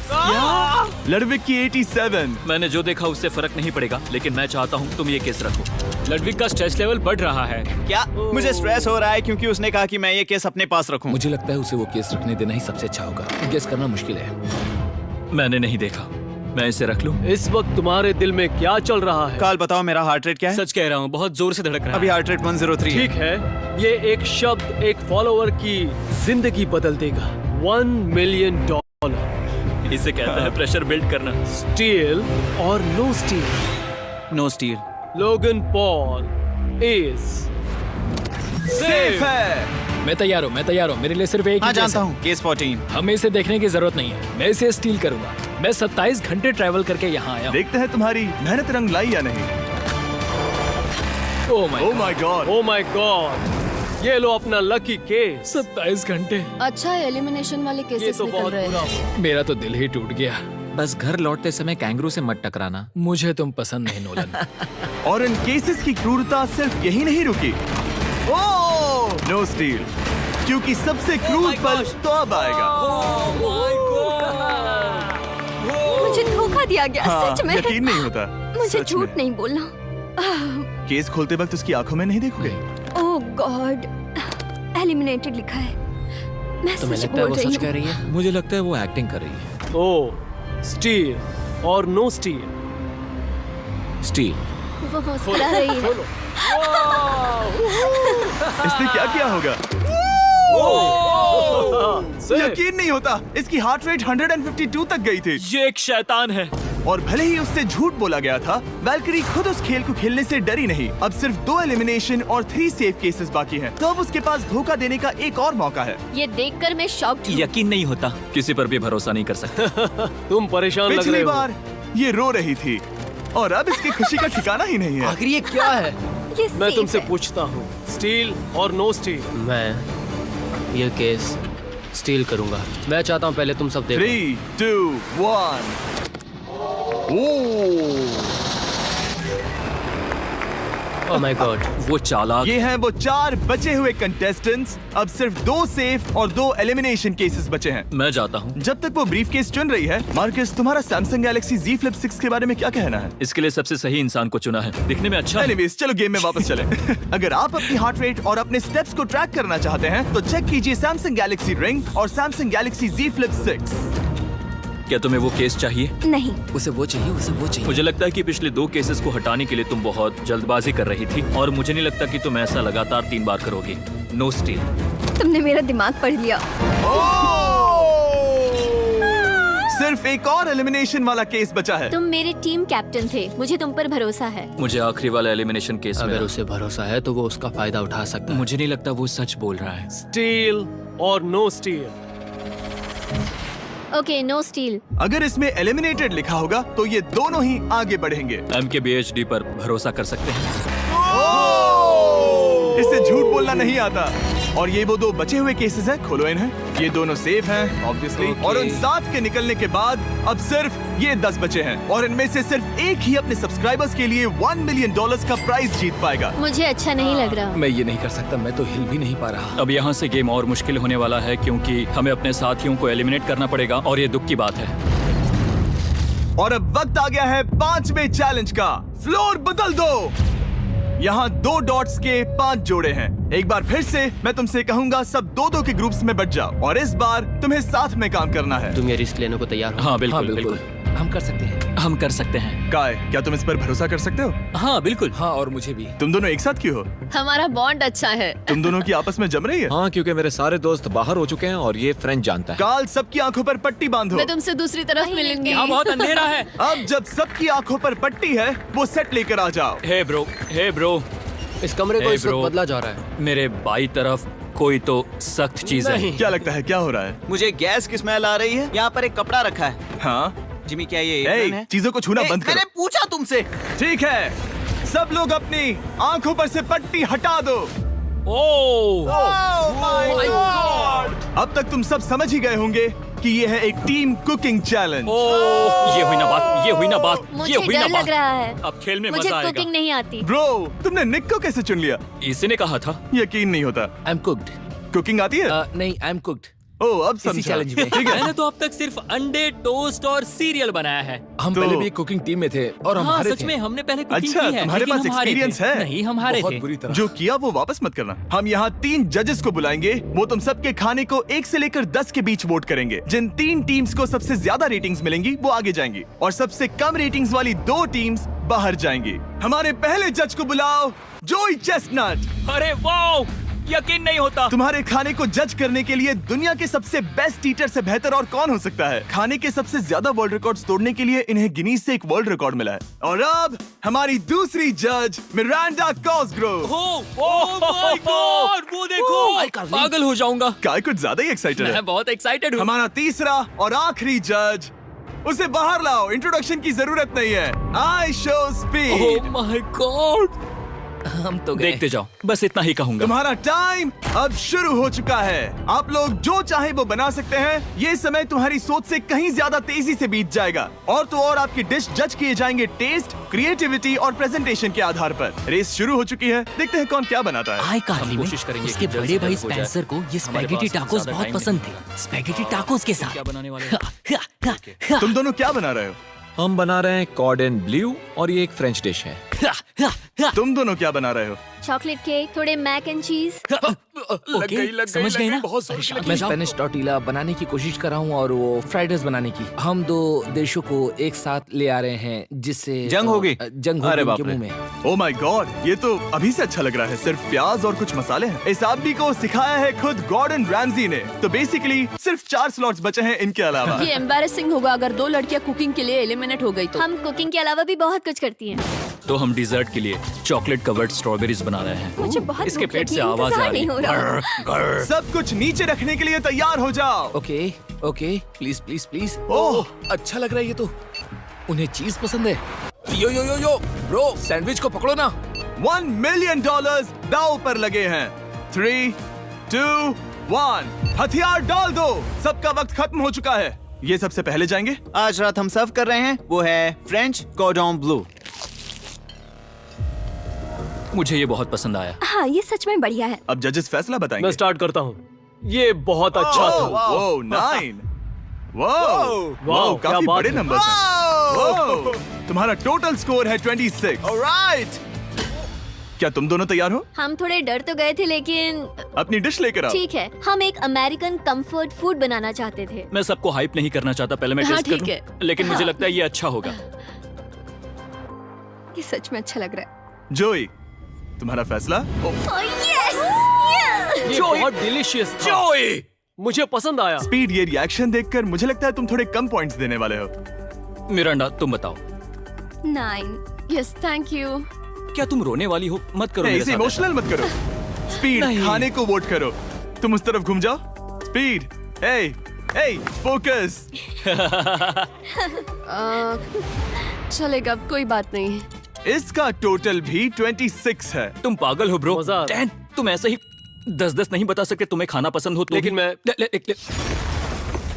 लडविक की 87। मैंने जो देखा उससे फर्क नहीं पड़ेगा, लेकिन मैं चाहता हूँ तुम ये केस रखो। लडविक का स्ट्रेस लेवल बढ़ रहा है। क्या? मुझे स्ट्रेस हो रहा है क्योंकि उसने कहा कि मैं ये केस अपने पास रखूं। मुझे लगता है उसे वो केस रखने देना ही सबसे अच्छा होगा। गेस करना मुश्किल है। मैंने नहीं देखा, मैं इसे रख लूं? इस वक्त तुम्हारे दिल में क्या चल रहा है? काल, बताओ मेरा हार्ट रेट क्या है? सच कह रहा हूँ, बहुत जोर से धड़क रहा अभी है। हार्ट रेट 103 ठीक है, ये एक शब्द एक फॉलोवर की जिंदगी बदल देगा। $1 मिलियन। इसे कहता है प्रेशर बिल्ड करना। स्टील और no steal. No steal. Logan Paul is safe है। मैं तैयार हूँ, मेरे लिए सिर्फ एक हाँ, ही केस जानता है। हूँ। केस 14। हमें इसे देखने की जरूरत नहीं है, मैं इसे स्टील करूंगा। मैं 27 घंटे ट्रैवल करके यहाँ आया हूँ। देखते हैं तुम्हारी मेहनत रंग लाई या नहीं। Oh my God, oh my God, ये लो अपना लकी केस। 27 घंटे। अच्छा एलिमिनेशन वाले ये केसेस तो निकल बहुत रहे बुरा हैं। हुआ। मेरा तो दिल ही टूट गया। बस घर लौटते समय कैंगरू से मत टकराना। मुझे तुम पसंद नहीं नोलन। और इन केसेस की क्रूरता सिर्फ यही नहीं रुकी। ओह, नो स्टील, क्योंकि सबसे क्रूर पल तो अब आएगा। मुझे धोखा दिया गया, हाँ, सच में। यकीन नहीं होता। मुझे सच झूठ में। नहीं बोलना। केस खोलते वक्त उसकी आंखों में नहीं देखोगे? ओह गॉड, एलिमिनेटेड लिखा है। मैं तुम्हें सच लगता है बोल वो रही सच कह हूँ। रही है? मुझे लगता है वो एक्टिंग कर रही है। ओ स्टील और नो स्टील। स्टील। वो मुस्कुरा रही है। इसने क्या किया होगा? यकीन नहीं होता, इसकी हार्ट रेट 152 तक गई थी। ये एक शैतान है। और भले ही उससे झूठ बोला गया था, वैल्करी खुद उस खेल को खेलने से डरी नहीं। अब सिर्फ 2 एलिमिनेशन और 3 सेफ केसेस बाकी हैं। तो अब उसके पास धोखा देने का एक और मौका है। ये देखकर मैं शॉक्ड हूँ। यकीन नहीं होता, किसी पर भी भरोसा नहीं कर सकता। तुम परेशान लग रहे पिछली हो। बार ये रो रही थी और अब इसकी खुशी का ठिकाना ही नहीं है। आखिर ये क्या है? ये मैं safe तुमसे है। पूछता हूँ, स्टील और नो स्टील। मैं ये केस स्टील करूंगा। मैं चाहता हूँ पहले तुम सब देखो। 3, 2, 1। ओह माय गॉड, वो चालाक। ये हैं वो 4 बचे हुए कंटेस्टेंट्स। अब सिर्फ 2 सेफ और 2 एलिमिनेशन केसेस बचे हैं। मैं जाता हूँ। जब तक वो ब्रीफ केस चुन रही है, मार्कस, तुम्हारा सैमसंग गैलेक्सी Z Flip 6 के बारे में क्या कहना है? इसके लिए सबसे सही इंसान को चुना है। दिखने में अच्छा है। एनीवेज, चलो गेम में वापस चलें। अगर आप अपनी हार्ट रेट और अपने स्टेप्स को ट्रैक करना चाहते हैं, तो चेक कीजिए सैमसंग गैलेक्सी रिंग और सैमसंग गैलेक्सी Z Flip 6। क्या तुम्हें वो केस चाहिए? नहीं, उसे वो चाहिए, उसे वो चाहिए। मुझे लगता है कि पिछले 2 केसेस को हटाने के लिए तुम बहुत जल्दबाजी कर रही थी, और मुझे नहीं लगता कि तुम ऐसा लगातार 3 बार करोगी। No steal. तुमने मेरा दिमाग पढ़ लिया। सिर्फ एक और एलिमिनेशन वाला केस बचा है। तुम मेरे टीम कैप्टन थे, मुझे तुम पर भरोसा है। मुझे आखिरी वाला एलिमिनेशन केस अगर में उसे भरोसा है तो वो उसका फायदा उठा सकता है। मुझे नहीं लगता वो सच बोल रहा है। स्टील और no steal. Okay, no steal. अगर इसमें एलिमिनेटेड लिखा होगा तो ये दोनों ही आगे बढ़ेंगे। MKBHD पर भरोसा कर सकते हैं। इसे झूठ बोलना नहीं आता। और ये वो 2 बचे हुए केसेस हैं, खोलो इन्हें। ये दोनों सेफ हैं ऑब्वियसली। Okay. और उन 7 के निकलने के बाद अब सिर्फ ये 10 बचे हैं, और इनमें से सिर्फ एक ही अपने सब्सक्राइबर्स के लिए $1 मिलियन का प्राइज जीत पाएगा। मुझे अच्छा नहीं लग रहा। मैं ये नहीं कर सकता, मैं तो हिल भी नहीं पा रहा। अब यहाँ से गेम और मुश्किल होने वाला है, क्योंकि हमें अपने साथियों को एलिमिनेट करना पड़ेगा, और ये दुख की बात है। और अब वक्त आ गया है 5वें चैलेंज का। फ्लोर बदल दो। यहाँ 2 डॉट्स के 5 जोड़े हैं। एक बार फिर से मैं तुमसे कहूंगा, सब 2-2 के ग्रुप्स में बट जाओ और इस बार तुम्हें साथ में काम करना है। तुम ये रिस्क लेने को तैयार हो? हाँ बिल्कुल बिल्कुल हम कर सकते हैं। हम कर सकते हैं। काय, क्या तुम इस पर भरोसा कर सकते हो? हाँ बिल्कुल। हाँ, और मुझे भी। तुम दोनों एक साथ क्यों हो? हमारा बॉन्ड अच्छा है। तुम दोनों की आपस में जम रही है? हाँ, क्योंकि मेरे सारे दोस्त बाहर हो चुके हैं और ये फ्रेंड जानता है। काल, सबकी आंखों पर पट्टी बांधो। मैं तुमसे दूसरी तरफ मिलूंगी। यहाँ बहुत अंधेरा है। अब जब सबकी आंखों पर पट्टी है, वो सेट लेकर आ जाओ। हे ब्रो, इस कमरे को Hey, इस वक्त bro. बदला जा रहा है। मेरे बाई तरफ कोई तो सख्त चीज है। क्या लगता है क्या हो रहा है? मुझे गैस की स्मेल आ रही है। यहाँ पर एक कपड़ा रखा है। हाँ, जिमी, क्या ये ए, एप्रन है? चीजों को छूना बंद मैंने करो। पूछा तुमसे। ठीक है, सब लोग अपनी आंखों पर से पट्टी हटा दो। ओह अब तक तुम सब समझ ही गए होंगे कि ये है एक टीम कुकिंग चैलेंज। ये हुई ना बात। मुझे डर लग रहा है। अब खेल में मुझे मजा आएगा। कुकिंग नहीं आती। ब्रो, तुमने निक को कैसे चुन लिया? इसी ने कहा था। यकीन नहीं होता। I am cooked. कुकिंग आती है? नहीं, आई एम कुक्ड। ओह, अब इसी समझा। चैलेंज में। ठीक है। मैंने तो अब तक सिर्फ अंडे, टोस्ट और सीरियल बनाया है। हम तो- पहले भी एक कुकिंग टीम में थे और हम हाँ हारे सच थे। में हमने पहले कुकिंग अच्छा, की है। तुम्हारे लेकिन पास हम हारे experience थे। है? नहीं, हम हारे बहुत थे। बुरी तरह। जो किया वो वापस मत करना। हम यहाँ 3 जजेस को बुलाएंगे। वो तुम सबके खाने को 1 से लेकर 10 के बीच वोट करेंगे। जिन 3 टीम्स को सबसे ज्यादा रेटिंग्स मिलेंगी वो आगे जाएंगी और सबसे कम रेटिंग्स वाली 2 टीम्स बाहर जाएंगी। हमारे पहले जज को बुलाओ, जोई चेस्टनट। अरे वाओ, यकीन नहीं होता। तुम्हारे खाने को जज करने के लिए दुनिया के सबसे बेस्ट ईटर से बेहतर और कौन हो सकता है? खाने के सबसे ज्यादा वर्ल्ड रिकॉर्ड्स तोड़ने के लिए इन्हें गिनीज से एक वर्ल्ड रिकॉर्ड मिला है। और अब हमारी दूसरी जज मिरांडा कॉसग्रोव। ओह माय गॉड, वो देखो। पागल हो जाऊंगा। काय कुछ ज्यादा ही एक्साइटेड है। मैं बहुत एक्साइटेड हूँ। हमारा तीसरा और आखिरी जज, उसे बाहर लाओ। इंट्रोडक्शन की जरूरत नहीं है। I show speed. Oh my God. हम तो गए। देखते जाओ, बस इतना ही कहूंगा। तुम्हारा टाइम अब शुरू हो चुका है। आप लोग जो चाहे वो बना सकते हैं। ये समय तुम्हारी सोच से कहीं ज्यादा तेजी से बीत जाएगा। और तो और आपकी डिश जज किए जाएंगे टेस्ट, क्रिएटिविटी और प्रेजेंटेशन के आधार पर। रेस शुरू हो चुकी है। देखते हैं कौन क्या बनाता है। आई कार्ली में कोशिश करेंगे उसके कि जल्द बड़े से भाई जल्द हो जाए। स्पेंसर को ये हमारे स्पैगेटी पास टाकोस ज्यादा बहुत टाइम पसंद नहीं थे। स्पैगेटी टाकोस के साथ क्या बनाने वाले हैं? तुम दोनों क्या बना रहे हो? हम बना रहे हैं कॉर्डन ब्लू और ये एक फ्रेंच डिश है। तुम दोनों क्या बना रहे हो? चॉकलेट केक, थोड़े मैक एंड चीज। समझ गए ना? मैं स्पेनिश टॉर्टिला बनाने की कोशिश कर रहा हूँ और वो फ्राइड राइस बनाने की। हम 2 देशों को एक साथ ले आ रहे हैं जिससे जंग होगी? जंग अरे होगी बाप उनके रे। मुंह में। ओ माय गॉड, ये तो अभी से अच्छा लग रहा है। सिर्फ प्याज और कुछ मसाले हैं। इस आदमी को सिखाया है खुद गॉर्डन रैमजी ने। तो बेसिकली सिर्फ 4 स्लॉट्स बचे हैं इनके अलावा। ये एम्बैरेसिंग होगा अगर 2 लड़कियां कुकिंग के लिए एलिमिनेट हो गई तो। हम कुकिंग के अलावा भी बहुत कुछ करती हैं। तो हम डिजर्ट के लिए चॉकलेट कवर्ड स्ट्रॉबेरीज बना रहे हैं। मुझे बहुत इसके भूख पेट लगी से है, आवाज आ इंतजार रही नहीं हो रहा। है। सब कुछ नीचे रखने के लिए तैयार हो जाओ। Okay okay, please please please. Oh, अच्छा लग रहा है ये तो। उन्हें चीज पसंद है। यो यो यो यो ब्रो, सैंडविच को पकड़ो ना। $1 मिलियन दांव पर लगे हैं। 3, 2, 1, हथियार डाल दो। सबका वक्त खत्म हो चुका है। ये सबसे पहले जाएंगे। आज रात हम सर्व कर रहे हैं वो है फ्रेंच कॉर्डन ब्लू। मुझे ये बहुत पसंद आया। हाँ, ये सच में बढ़िया है। अब जजेस फैसला बताएंगे। मैं स्टार्ट करता हूँ। ये बहुत अच्छा था। ओह, 9। वाओ, क्या काफी बात बड़े है। नंबर्स हैं। वाओ, तुम्हारा टोटल स्कोर है 26। ऑलराइट। क्या तुम दोनों तैयार हो? हम थोड़े डर तो गए थे लेकिन अपनी डिश लेकर आओ। ठीक है। हम एक अमेरिकन कंफर्ट फूड बनाना चाहते थे। मैं सबको हाइप नहीं करना चाहता, पहले मैं हाँ, टेस्ट कर ठीक लूं। है। लेकिन मुझे लगता है ये अच्छा होगा। ये सच में अच्छा लग रहा है। जोई, तुम्हारा फैसला? ये बहुत डिलीशियस था। मुझे पसंद आया। स्पीड, ये रिएक्शन देखकर मुझे लगता है तुम थोड़े कम पॉइंट्स देने वाले हो। मिरांडा, तुम बताओ। 9। Yes, thank you. क्या तुम रोने वाली हो? मत करो मेरे इसे साथ इमोशनल मत करो। स्पीड, नहीं। खाने को वोट करो। तुम उस तरफ घूम जाओ। Speed, focus. चलेगा, कोई बात नहीं। इसका टोटल भी 26 है। तुम पागल हो ब्रो। मजा आ रहा है। 10, तुम ऐसे ही 10-10 नहीं बता सकते। तुम्हें खाना पसंद हो तो लेकिन भी- मैं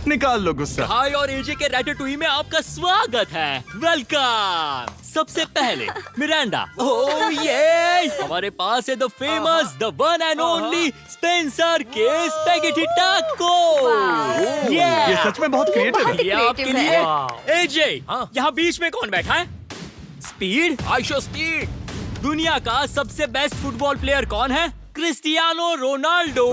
निकाल लो गुस्सा। हाय और एजे के रैटेटुई में आपका स्वागत है। वेलकम। सबसे पहले मिरांडा। ओह ये हमारे पास है the famous, the one and only Spencer के स्पैगेटी टाको। ये सच में बहुत क्रिएटिव है। ये आपके creative लिए। एजे, यहाँ बीच में कौन बैठा है? स्पीड। I show speed. दुनिया का सबसे बेस्ट फुटबॉल प्लेयर कौन है? Cristiano Ronaldo.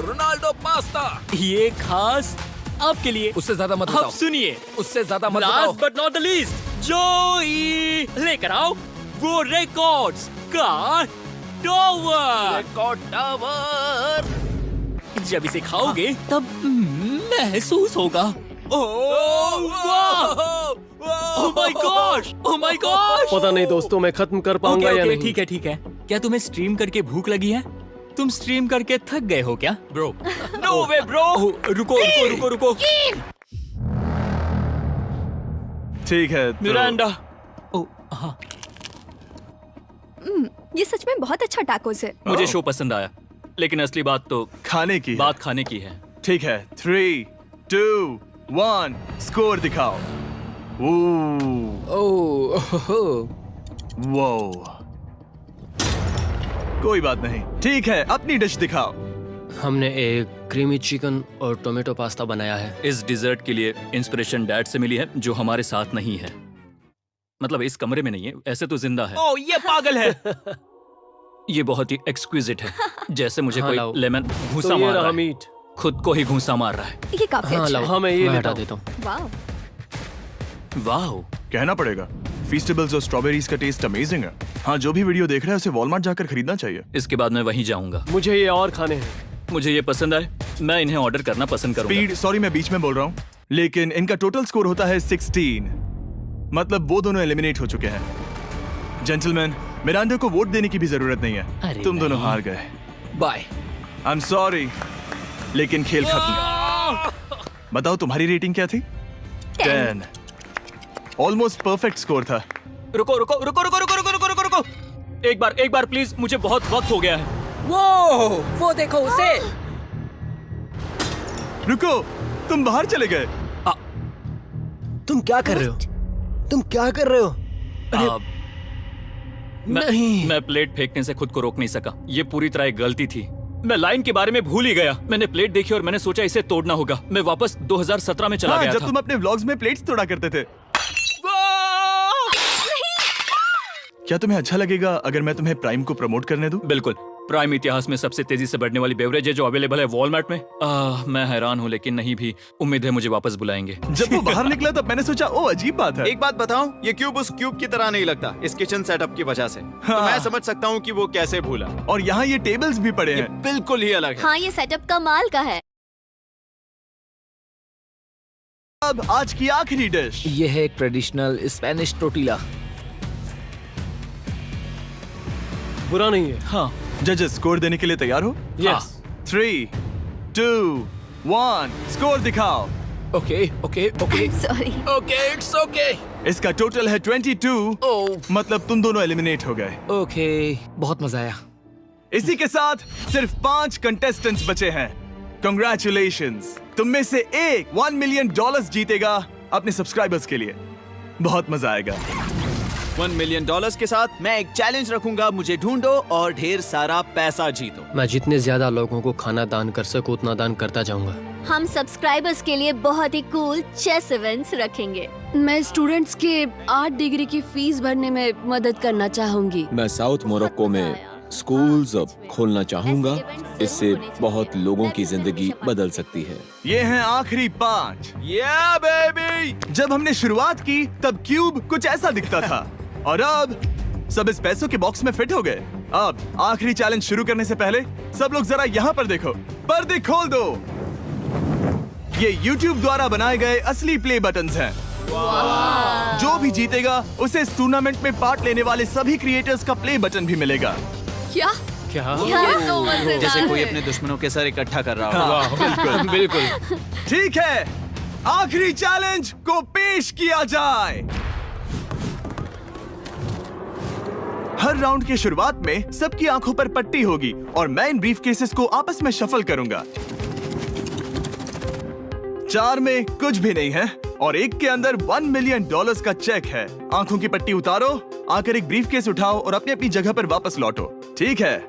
Ronaldo pasta. ये खास आपके लिए। उससे ज्यादा मत अब बताओ। सुनिए, उससे ज्यादा मत बताओ। Last but not the least, जोई लेकर आओ वो रिकॉर्ड्स का टॉवर। Record tower. जब इसे खाओगे तब महसूस होगा। Oh my gosh, oh my gosh. पता नहीं दोस्तों, मैं खत्म कर पाऊंगा या नहीं। ठीक है ठीक है। क्या तुम्हें स्ट्रीम करके भूख लगी है? तुम स्ट्रीम करके थक गए हो क्या? Bro, no way bro. रुको रुको रुको रुको। ठीक है तो... मिरांडा। ओह हाँ, ये सच में बहुत अच्छा टाकोस है। मुझे शो पसंद आया, लेकिन असली बात तो खाने की है। बात खाने की है। ठीक है, 3, 2, 1 स्कोर दिखाओ। वो कोई बात नहीं। ठीक है, अपनी डिश दिखाओ। हमने एक क्रीमी चिकन और टोमेटो पास्ता बनाया है। इस डिजर्ट के लिए इंस्पिरेशन डैड से मिली है, जो हमारे साथ नहीं है। मतलब इस कमरे में नहीं है, ऐसे तो जिंदा है। ओह ये पागल है। ये बहुत ही एक्सक्विजिट है, जैसे मुझे हाँ, कोई लाओ। लेमन घूंसा तो ये मार रहा रहा है। मीट। खुद को ही घूंसा मार रहा है। ये काफी हाँ अच्छा लाओ, है। हाँ मैं ये मैं हटा हटा देता हूँ। वाह। वाह, कहना पड़ेगा, फीस्टेबल्स और स्ट्रॉबेरीज का टेस्ट अमेजिंग है। हाँ, जो भी वीडियो देख रहा है उसे वॉलमार्ट जाकर खरीदना चाहिए। इसके बाद मैं वहीं जाऊंगा। मुझे ये और खाने हैं। मुझे ये पसंद आए, मैं इन्हें ऑर्डर करना पसंद करूंगा। स्पीड, सॉरी मैं बीच में बोल रहा हूँ, लेकिन इनका टोटल स्कोर होता है 16। मतलब वो दोनों एलिमिनेट हो चुके हैं। जेंटलमैन, मिरांडा को वोट देने की भी जरूरत नहीं है। अरे तुम दोनों नहीं। हार गए। बाय। आई एम सॉरी, लेकिन खेल खत्म। बताओ तुम्हारी रेटिंग क्या थी? 10। ऑलमोस्ट परफेक्ट स्कोर था। रुको रुको रुको रुको रुको रुको रुको रुको रुको। एक बार प्लीज, मुझे बहुत वक्त हो गया है। वो देखो उसे। रुको, तुम बाहर चले गए। तुम क्या कर रहे हो? तुम क्या कर रहे हो? मैं प्लेट फेंकने से खुद को रोक नहीं सका। ये पूरी तरह एक गलती थी। मैं लाइन के बारे में भूल ही गया। मैंने प्लेट देखी और मैंने सोचा इसे तोड़ना होगा। मैं वापस 2017 में चला गया जब था। तुम अपने व्लॉग्स में प्लेट्स तोड़ा करते थे। क्या तुम्हें अच्छा लगेगा अगर मैं तुम्हें प्राइम को प्रमोट करने दूं? बिल्कुल। प्राइम इतिहास में सबसे तेजी से बढ़ने वाली बेवरेज है जो अवेलेबल है वॉलमार्ट में। मैं हैरान हूँ, लेकिन नहीं भी। उम्मीद है मुझे वापस बुलाएंगे। जब वो बाहर निकला तब मैंने सोचा ओ अजीब बात है। एक बात बताऊं, ये क्यूब उस क्यूब की तरह नहीं लगता इस किचन सेटअप की वजह से। तो मैं समझ सकता हूँ कि वो कैसे भूला। और यहाँ ये टेबल्स भी पड़े ये हैं। बिल्कुल ही अलग है। हाँ, ये सेटअप कमाल का है। अब आज की आखिरी डिश। ये है एक ट्रेडिशनल स्पेनिश टोटीला। बुरा नहीं है। हाँ, जजेस स्कोर देने के लिए तैयार हो? यस। 3, 2, 1 स्कोर दिखाओ। Okay okay okay sorry. Okay, it's okay. इसका टोटल है 22। ओह मतलब तुम दोनों एलिमिनेट हो गए। ओके, बहुत मजा आया। इसी के साथ सिर्फ 5 कंटेस्टेंट्स बचे हैं। कंग्रेचुलेशंस, तुम में से एक $1 मिलियन जीतेगा अपने सब्सक्राइबर्स के लिए। बहुत मजा आएगा। $1 मिलियन के साथ मैं एक चैलेंज रखूंगा, मुझे ढूंढो और ढेर सारा पैसा जीतो। मैं जितने ज्यादा लोगों को खाना दान कर सकूं उतना दान करता जाऊंगा। हम सब्सक्राइबर्स के लिए बहुत ही कूल चेस इवेंट्स रखेंगे। मैं स्टूडेंट्स के 8 डिग्री की फीस भरने में मदद करना चाहूंगी। मैं साउथ मोरक्को में स्कूल्स खोलना चाहूंगा। इससे बहुत लोगों की जिंदगी बदल सकती है। ये हैं आखिरी 5। या बेबी। जब हमने शुरुआत की तब क्यूब कुछ ऐसा दिखता था और अब सब इस पैसों के बॉक्स में फिट हो गए। अब आखिरी चैलेंज शुरू करने से पहले सब लोग जरा यहाँ पर देखो। पर्दे खोल दो। ये YouTube द्वारा बनाए गए असली प्ले बटन्स हैं। जो भी जीतेगा उसे इस टूर्नामेंट में पार्ट लेने वाले सभी क्रिएटर्स का प्ले बटन भी मिलेगा। क्या? क्या? ये तो मजेदार जैसे कोई है। अपने दुश्मनों के सर इकट्ठा कर रहा हो। हाँ, बिल्कुल बिल्कुल। ठीक है, आखिरी चैलेंज को पेश किया जाए। हर राउंड की शुरुआत में सबकी आंखों पर पट्टी होगी और मैं इन ब्रीफ केसेस को आपस में शफल करूंगा। 4 में कुछ भी नहीं है और एक के अंदर $1 मिलियन का चेक है। आंखों की पट्टी उतारो, आकर एक ब्रीफ केस उठाओ और अपनी अपनी जगह पर वापस लौटो। ठीक है,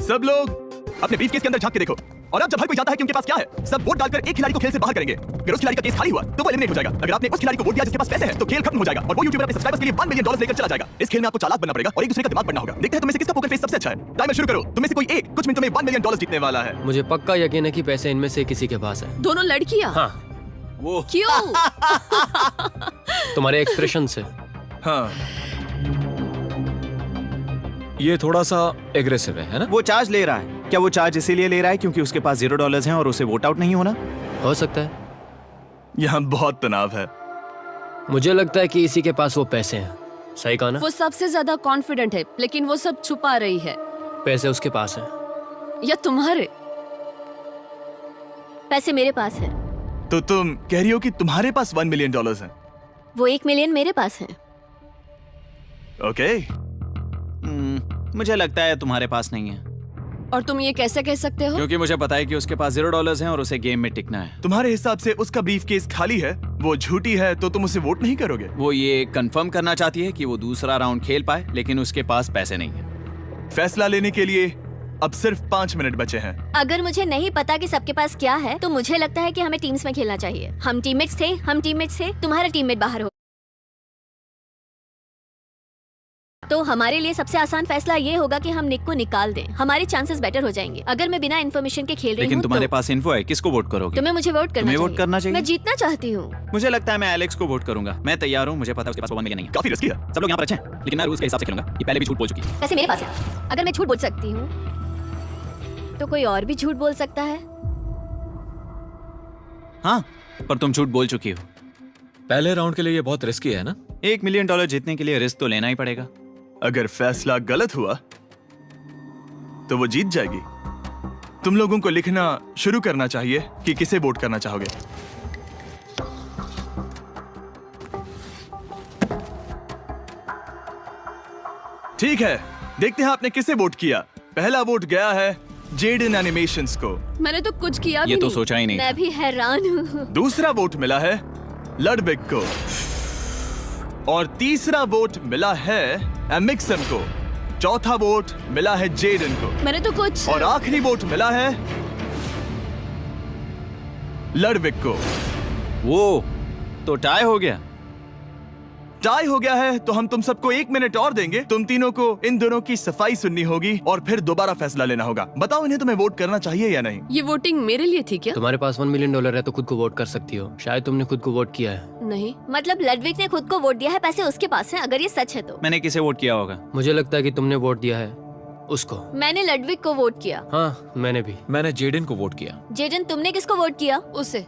सब लोग अपने ब्रीफ केस के अंदर झांक के देखो। और अब जब हर कोई जानता है कि उनके पास क्या है, सब वोट डालकर एक खिलाड़ी को खेल से बाहर करेंगे। अगर उस खिलाड़ी का केस खाली हुआ तो वो एलिमिनेट हो जाएगा। अगर आपने उस खिलाड़ी को वोट दिया जिसके पास पैसे हैं तो खेल खत्म हो जाएगा और वो यूट्यूबर अपने सब्सक्राइबर्स के लिए $1 मिलियन लेकर चला जाएगा। इस खेल में आपको चालाक बनना पड़ेगा और एक दूसरे का दिमाग बनना होगा। देखते हैं तुम में से किसका पोकर फेस सबसे अच्छा है। टाइमर शुरू करो। तुम में से कोई एक कुछ मिनटों में $1 मिलियन जीतने वाला है। मुझे पक्का यकीन है कि पैसे इनमें से किसी के पास है। दोनों लड़कियां? हाँ। वो क्यों? तुम्हारे एक्सप्रेशन से। हाँ, ये थोड़ा सा एग्रेसिव है ना? वो चार्ज ले रहा है। क्या वो चार्ज इसीलिए ले रहा है क्योंकि उसके पास $0 हैं और उसे वोट आउट नहीं होना? हो सकता है। यहाँ बहुत तनाव है। मुझे लगता है कि इसी के पास वो पैसे हैं। सही कहा ना? वो सबसे ज्यादा कॉन्फिडेंट है, लेकिन वो सब छुपा रही है। पैसे उसके पास हैं। या तुम्हारे? पैसे मेरे पास है। तो तुम कह रही हो कि तुम्हारे पास $1 मिलियन है? वो 1 मिलियन मेरे पास है। ओके। मुझे लगता है तुम्हारे पास नहीं है। और तुम ये कैसे कह सकते हो? क्योंकि मुझे पता है कि उसके पास $0 हैं और उसे गेम में टिकना है। तुम्हारे हिसाब से उसका ब्रीफ केस खाली है, वो झूठी है, तो तुम उसे वोट नहीं करोगे? वो ये कंफर्म करना चाहती है कि वो दूसरा राउंड खेल पाए, लेकिन उसके पास पैसे नहीं है। फैसला लेने के लिए अब सिर्फ 5 मिनट बचे हैं। अगर मुझे नहीं पता कि सबके पास क्या है तो मुझे लगता है कि हमें टीम्स में खेलना चाहिए। हम टीममेट्स थे, तुम्हारा टीममेट बाहर हो, तो हमारे लिए सबसे आसान फैसला ये होगा कि हम निक को निकाल दें। हमारे चांसेस बेटर हो जाएंगे। अगर मैं बिना इन्फॉर्मेशन के खेल रही हूँ लेकिन तुम्हारे पास इन्फो है, किसको वोट करोगे? तुम्हें मुझे वोट करना तुम्हें चाहिए। वोट करना चाहिए? मैं जीतना चाहती हूँ। मुझे लगता है मैं एलेक्स को वोट करूंगा। मैं तैयार हूँ। मुझे पता है उसके पास $1 मिलियन नहीं है। काफी रिस्की है। सब लोग यहाँ पर अच्छे हैं, लेकिन मैं रूल्स के हिसाब से खेलूंगा। ये पहले भी झूठ बोल चुकी है। पैसे मेरे पास है। अगर मैं झूठ बोल सकती हूँ तो कोई और भी झूठ बोल सकता है। हाँ, पर तुम झूठ बोल चुकी हो। पहले राउंड के लिए ये बहुत रिस्की है ना? $1 मिलियन जीतने के लिए रिस्क तो लेना ही पड़ेगा। अगर फैसला गलत हुआ तो वो जीत जाएगी। तुम लोगों को लिखना शुरू करना चाहिए कि किसे वोट करना चाहोगे। ठीक है, देखते हैं आपने किसे वोट किया। पहला वोट गया है जेडन एनिमेशंस को। मैंने तो कुछ किया भी ये तो नहीं। सोचा ही नहीं। मैं भी हैरान हूँ। दूसरा वोट मिला है लडविक को और तीसरा वोट मिला है एमिक्सन को। चौथा वोट मिला है जेडन को मैंने तो कुछ। और आखिरी वोट मिला है लडविक को। वो तो टाई हो गया। टाई हो गया है तो हम तुम सबको 1 मिनट और देंगे। तुम तीनों को इन दोनों की सफाई सुननी होगी और फिर दोबारा फैसला लेना होगा। बताओ इन्हें तुम्हें वोट करना चाहिए या नहीं। ये वोटिंग मेरे लिए थी क्या? तुम्हारे पास $1 मिलियन है तो खुद को वोट कर सकती हो। शायद तुमने खुद को वोट किया है। नहीं। मतलब लडविक ने खुद को वोट दिया है, पैसे उसके पास हैं। अगर ये सच है तो मैंने किसे वोट किया होगा? मुझे लगता है कि तुमने वोट दिया है उसको। मैंने लडविक को वोट किया। हाँ, मैंने भी। मैंने जेडन को वोट किया। जेडन, तुमने किसको वोट किया? उसे।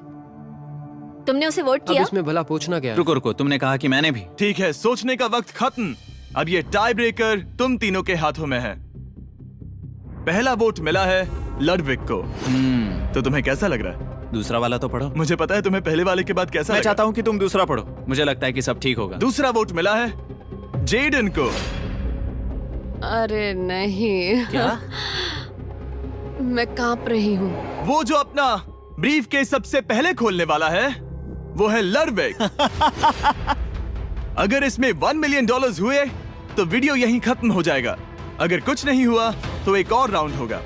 तुमने उसे वोट अब किया? इसमें भला पूछना क्या है? रुको रुको, तुमने कहा कि मैंने भी। ठीक है, सोचने का वक्त खत्म। अब ये टाई ब्रेकर तुम तीनों के हाथों में है। पहला वोट मिला है लडविक को। तो तुम्हें कैसा लग रहा है? दूसरा वाला तो पढ़ो। मुझे पता है तुम्हें पहले वाले के बाद कैसा मैं लगा। चाहता हूँ कि तुम दूसरा पढ़ो। मुझे लगता है कि सब ठीक होगा। दूसरा वोट मिला है जेडन को। अरे नहीं। क्या? मैं कांप रही हूँ। वो जो अपना ब्रीफ के सबसे पहले खोलने वाला है वो है लडविक। अगर इसमें $1 मिलियन हुए तो वीडियो यहीं खत्म हो जाएगा। अगर कुछ नहीं हुआ तो एक और राउंड होगा।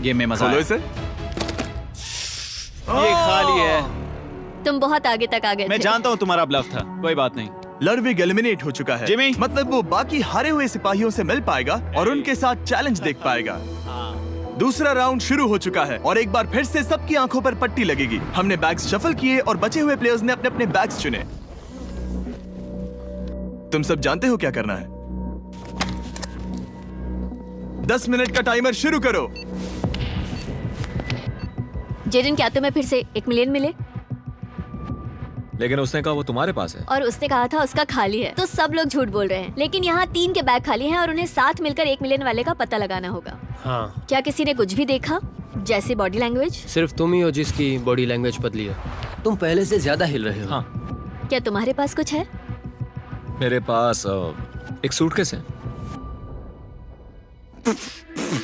गेम में मजा खोलो आया। इसे। ये खाली है। तुम बहुत आगे तक आ गए मैं थे। जानता हूँ तुम्हारा ब्लफ था, कोई बात नहीं। लडविक एलिमिनेट हो चुका है। जिमी। मतलब वो बाकी हारे हुए सिपाहियों से मिल पाएगा और उनके साथ चैलेंज देख पाएगा। दूसरा राउंड शुरू हो चुका है और एक बार फिर से सबकी आंखों पर पट्टी लगेगी। हमने बैग्स शफल किए और बचे हुए प्लेयर्स ने अपने अपने बैग्स चुने। तुम सब जानते हो क्या करना है। 10 मिनट का टाइमर शुरू करो। जेडन, क्या तुम्हें फिर से 1 मिलियन मिले? लेकिन उसने कहा वो तुम्हारे पास है। और उसने कहा था उसका खाली है। तो सब लोग झूठ बोल रहे हैं। लेकिन यहाँ 3 के बैग खाली हैं और उन्हें साथ मिलकर 1 मिलियन वाले का पता लगाना होगा। हाँ। क्या किसी ने कुछ भी देखा, जैसे बॉडी लैंग्वेज? सिर्फ तुम ही हो जिसकी बॉडी लैंग्वेज पतली है। तुम पहले से ज्यादा हिल रहे हो। हाँ। क्या तुम्हारे पास कुछ है? मेरे पास एक सूटकेस है।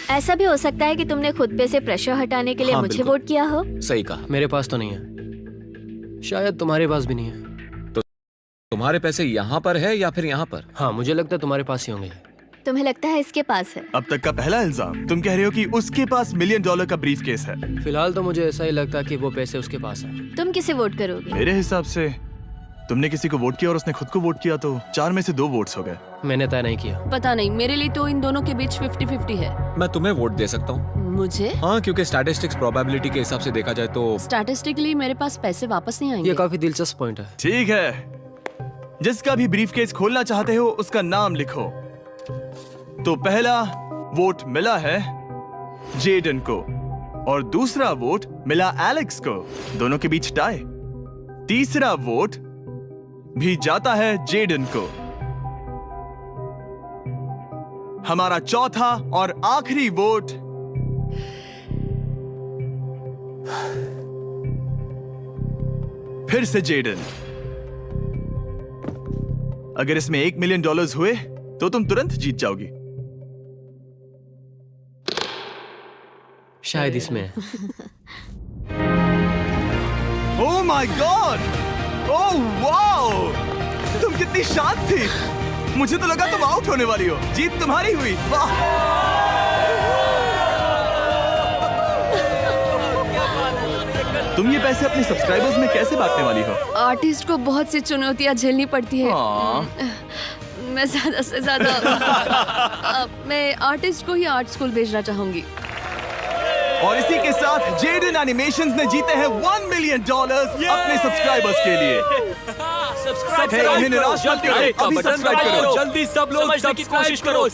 ऐसा भी हो सकता है कि तुमने खुद पे से प्रेशर हटाने के लिए हाँ, मुझे बिल्कुल। वोट किया हो। सही कहा। मेरे पास तो नहीं है। शायद तुम्हारे पास भी नहीं है। तुम्हारे पैसे यहाँ पर है या फिर यहाँ पर? हाँ, मुझे लगता है तुम्हारे पास ही होंगे। तुम्हें लगता है इसके पास है? अब तक का पहला इल्जाम। तुम कह रहे हो कि उसके पास $1 मिलियन का ब्रीफ केस है। फिलहाल तो मुझे ऐसा ही लगता है कि वो पैसे उसके पास है। तुम किसे वोट करोगे? मेरे हिसाब से तुमने किसी को वोट किया और उसने खुद को वोट किया, तो 4 में से 2 वोट्स हो गए। मैंने तय नहीं किया। पता नहीं, मेरे लिए तो इन दोनों के बीच 50-50 है। मैं तुम्हें वोट दे सकता हूँ। मुझे? हाँ, क्योंकि स्टैटिस्टिक्स प्रोबेबिलिटी के हिसाब से देखा जाए तो स्टैटिस्टिकली मेरे पास पैसे वापस नहीं आएंगे। ये काफी दिलचस्प पॉइंट है। ठीक है, जिसका भी ब्रीफ केस खोलना चाहते हो उसका नाम लिखो। तो पहला वोट मिला है जेडन को और दूसरा वोट मिला एलेक्स को। दोनों के बीच टाई। तीसरा वोट भी जाता है जेडन को। हमारा चौथा और आखिरी वोट फिर से जेडन। अगर इसमें $1 मिलियन हुए तो तुम तुरंत जीत जाओगी। शायद इसमें। Oh my God! Oh wow! तुम कितनी शांत थी। मुझे तो लगा तुम आउट होने वाली हो। जीत तुम्हारी हुई। वाह! तुम ये पैसे अपने सब्सक्राइबर्स में कैसे बांटने वाली हो? आर्टिस्ट को बहुत सी चुनौतियां झेलनी पड़ती है। मैं ज्यादा से ज्यादा मैं आर्टिस्ट को ही आर्ट स्कूल भेजना चाहूंगी। और इसी के साथ जेडन एनिमेशंस ने जीते हैं $1 मिलियन अपने सब्सक्राइबर्स के लिए। सब्सक्राइब उन्हें निराश मत करो, अभी सब्सक्राइब करो। जल्दी सब लोग समझने की कोशिश करो।